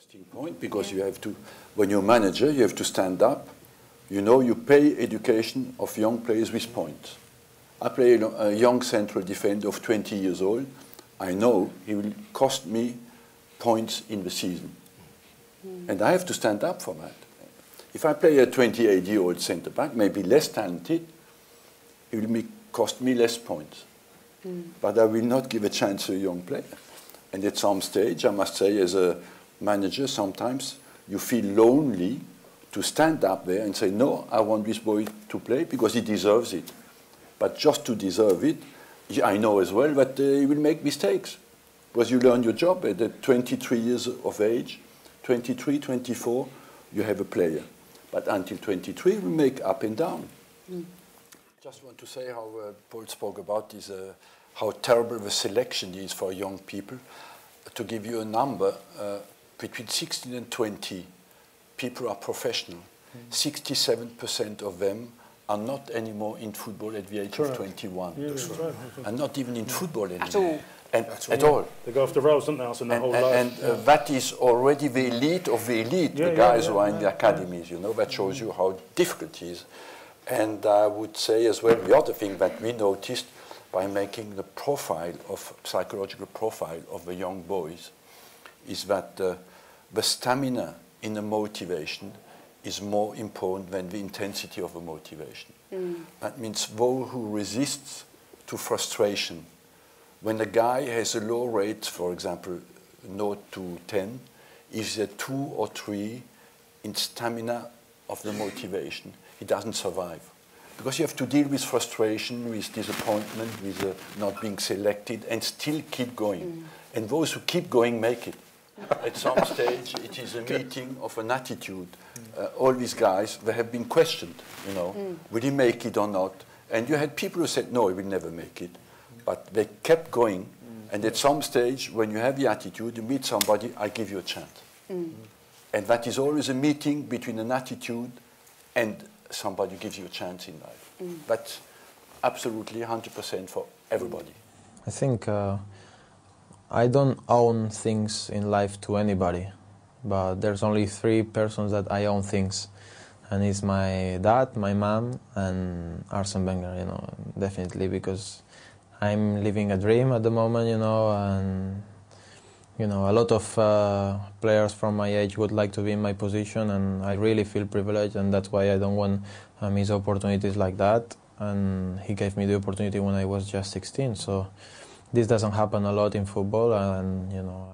Interesting point, because you have to, when you're a manager, you have to stand up. You know, you pay education of young players with points. I play a young central defender of 20 years old. I know he will cost me points in the season. And I have to stand up for that. If I play a 28-year-old centre-back, maybe less talented, it will cost me less points. But I will not give a chance to a young player. And at some stage, I must say, as a manager, sometimes you feel lonely to stand up there and say, no, I want this boy to play because he deserves it. But just to deserve it, I know as well that he will make mistakes. Because you learn your job at 23 years of age, 23, 24, you have a player. But until 23, we make up and down. Just want to say how Paul spoke about is how terrible the selection is for young people. To give you a number, between 16 and 20, people are professional. 67% of them are not anymore in football at the age of 21. Yeah, that's right. And not even in football anymore. At all. And at all. They go off the rails, don't they, Arsène, their whole life. And that is already the elite of the elite, the guys who are in the academies, you know, that shows you how difficult it is. And I would say as well, the other thing that we noticed by making the profile of, psychological profile of the young boys, is that the stamina in the motivation is more important than the intensity of the motivation. That means those who resist to frustration, when a guy has a low rate, for example, 0 to 10, is a 2 or 3 in stamina of the motivation, he doesn't survive. Because you have to deal with frustration, with disappointment, with not being selected, and still keep going. And those who keep going make it. At some stage, it is a meeting of an attitude. All these guys, they have been questioned, you know, will he make it or not? And you had people who said, no, he will never make it. But they kept going, and at some stage, when you have the attitude, you meet somebody, I give you a chance. And that is always a meeting between an attitude and somebody gives you a chance in life. That's absolutely 100% for everybody. I think I don't own things in life to anybody, but there's only 3 persons that I own things. And it's my dad, my mom, and Arsène Wenger, you know, definitely, because I'm living a dream at the moment, you know, and, you know, a lot of players from my age would like to be in my position, and I really feel privileged, and that's why I don't want to miss opportunities like that. And he gave me the opportunity when I was just 16, so this doesn't happen a lot in football, and, you know.